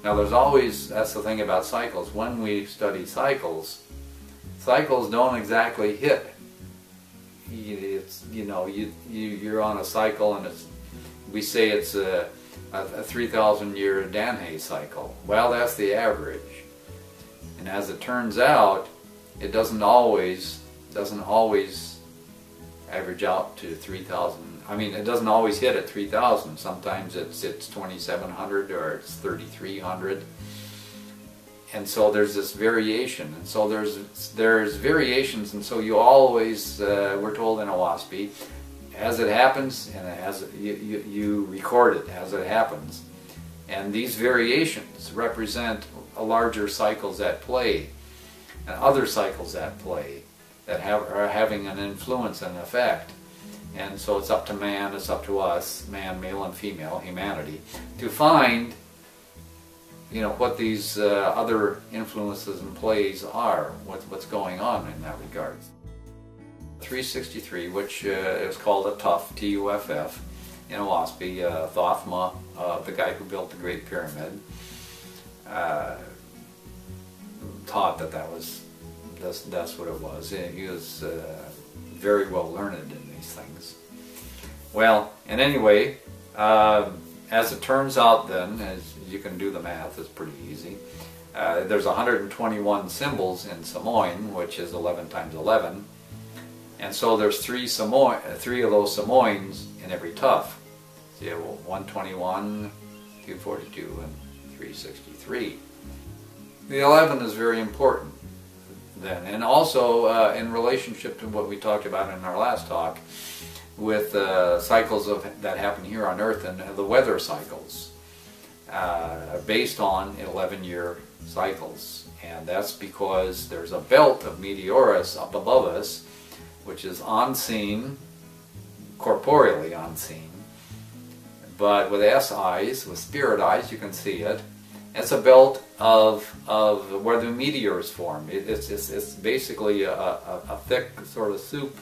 Now there's always, that's the thing about cycles, when we study cycles, cycles don't exactly hit. It's, you know, you're on a cycle, and we say it's a 3,000 year Danhe cycle. Well, that's the average. And as it turns out, it doesn't always average out to 3,000. I mean, it doesn't always hit at 3,000. Sometimes it's 2,700 or it's 3,300. And so there's this variation, and so there's variations, and so you always, we're told in Oahspe, as it happens, and as you record it as it happens. And these variations represent larger cycles at play, and other cycles at play that are having an influence and effect. And so it's up to man, it's up to us, man, male and female, humanity, to find, you know, what these other influences and plays are, what's going on in that regard. 363, which is called a Tuff, T-U-F-F, in Oahspe, Thothma, the guy who built the Great Pyramid, taught that's what it was. He was very well learned in these things. Well, and anyway, as it turns out then, as you can do the math, it's pretty easy. There's 121 symbols in Samoan, which is 11 times 11. And so there's three of those Samoans in every tuff. So you have 121, 242, and 363. The 11 is very important then, and also in relationship to what we talked about in our last talk, with cycles that happen here on Earth, and the weather cycles based on 11-year cycles. And that's because there's a belt of meteorus up above us, which is unseen, corporeally unseen, but with eyes, with spirit eyes, you can see it. It's a belt of where the meteors form. It's basically a thick sort of soup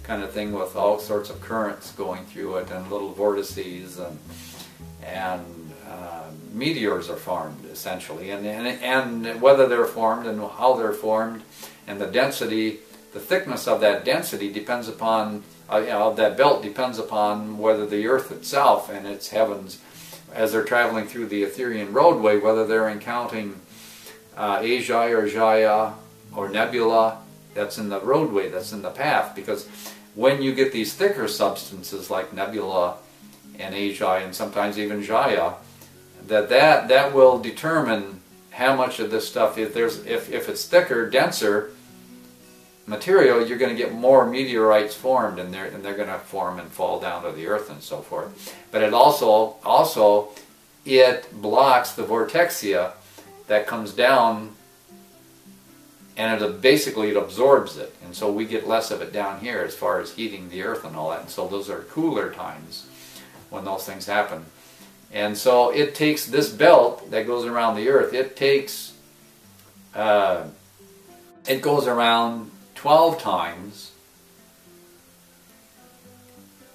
kind of thing with all sorts of currents going through it, and little vortices, and meteors are formed essentially, and whether they're formed and how they're formed, and the density, the thickness of that density depends upon, of that belt depends upon whether the Earth itself and its heavens, as they're traveling through the Ethereal roadway, whether they're encountering Asia or Jaya or nebula that's in the roadway, that's in the path. Because when you get these thicker substances like nebula and Asia and sometimes even Jaya, that will determine how much of this stuff, if it's thicker, denser material, you're going to get more meteorites formed, and they're going to form and fall down to the Earth and so forth. But it also it blocks the vortexia that comes down, and it absorbs it, and so we get less of it down here as far as heating the Earth and all that. And so those are cooler times when those things happen. And so it takes this belt that goes around the Earth, it goes around 12 times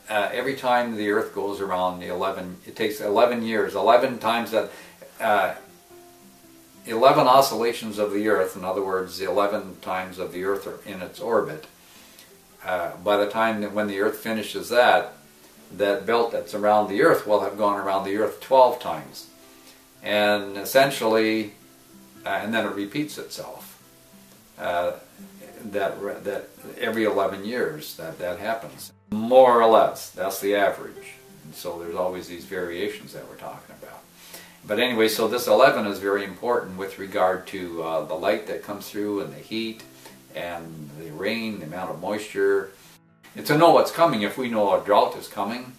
every time the Earth goes around the 11. It takes 11 years, 11 times that, 11 oscillations of the Earth. In other words, the 11 times of the Earth are in its orbit. By the time that when the Earth finishes that belt that's around the Earth will have gone around the Earth 12 times, and essentially, and then it repeats itself. That every 11 years that happens, more or less. That's the average. And so there's always these variations that we're talking about. But anyway, so this 11 is very important with regard to the light that comes through, and the heat, and the rain, the amount of moisture. And to know what's coming, if we know a drought is coming,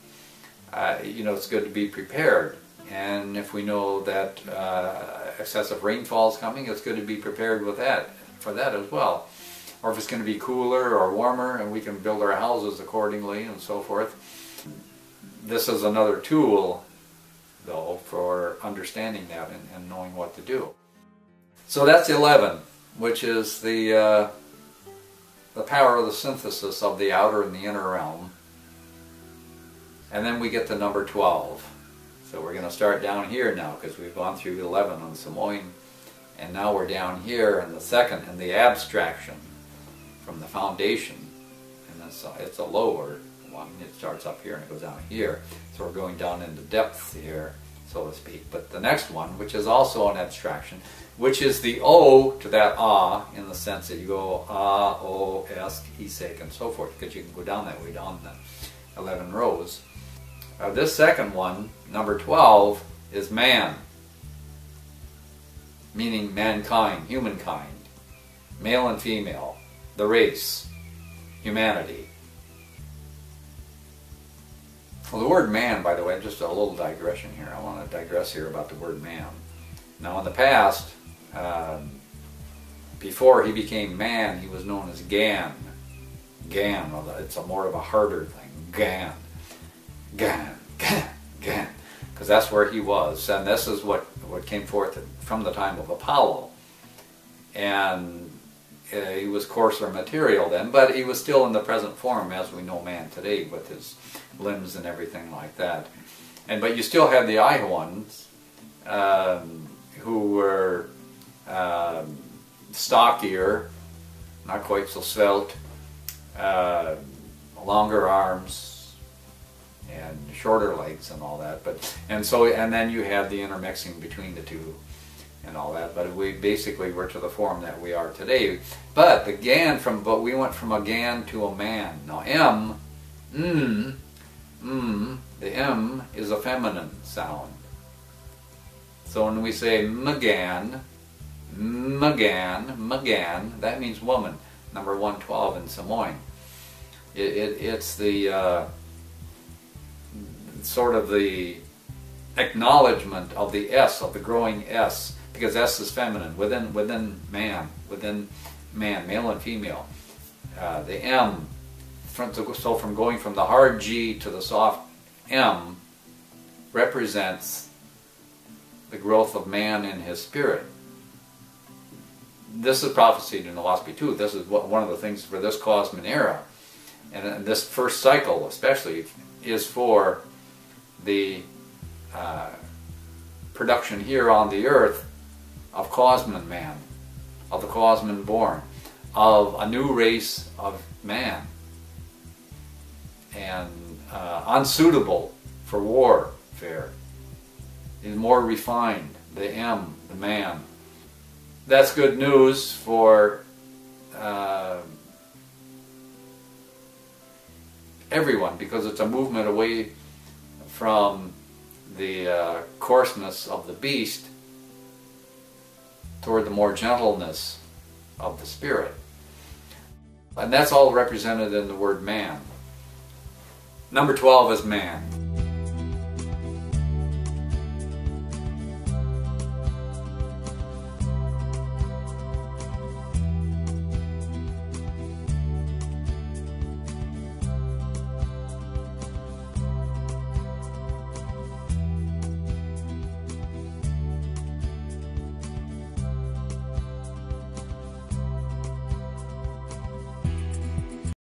you know, it's good to be prepared. And if we know that excessive rainfall is coming, it's good to be prepared with that, for that as well. Or if it's going to be cooler or warmer, and we can build our houses accordingly and so forth. This is another tool, though, for understanding that and knowing what to do. So that's 11, which is the power of the synthesis of the outer and the inner realm. And then we get the number 12. So we're going to start down here now, because we've gone through 11 on Samoan, and now we're down here in the second, in the abstraction from the foundation, and it's a lower one. It starts up here and it goes down here. So we're going down into depth here, so to speak. But the next one, which is also an abstraction, which is the O to that ah, in the sense that you go ah, o, esk, isek, and so forth, because you can go down that way, down the 11 rows. This second one, number 12, is man, meaning mankind, humankind, male and female, the race, humanity. Well, the word man, by the way, just a little digression here. I want to digress here about the word man. Now, in the past, before he became man, he was known as Gan. Gan, it's more of a harder thing. Gan. Gan, Gan, Gan. Because that's where he was. And this is what came forth from the time of Apollo. And he was coarser material then, but he was still in the present form as we know man today, with his limbs and everything like that. But you still had the Iowans, who were stockier, not quite so svelte, longer arms and shorter legs and all that. And then you had the intermixing between the two and all that. But we basically were to the form that we are today. But we went from a Gan to a man. Now the M is a feminine sound. So when we say Magan, that means woman. Number 112 in Samoan. It's the sort of the acknowledgement of the S, of the growing S, because S is feminine within man, male and female. The M, so from going from the hard G to the soft M, represents the growth of man in his spirit. This is prophesied in Oahspe too. This is one of the things for this Cosman era, and this first cycle especially is for the production here on the earth of Cosman man, of the Cosman born, of a new race of man, and unsuitable for warfare. Is more refined, the M, the man. That's good news for everyone, because it's a movement away from the coarseness of the beast toward the more gentleness of the spirit. And that's all represented in the word man. Number 12 is man.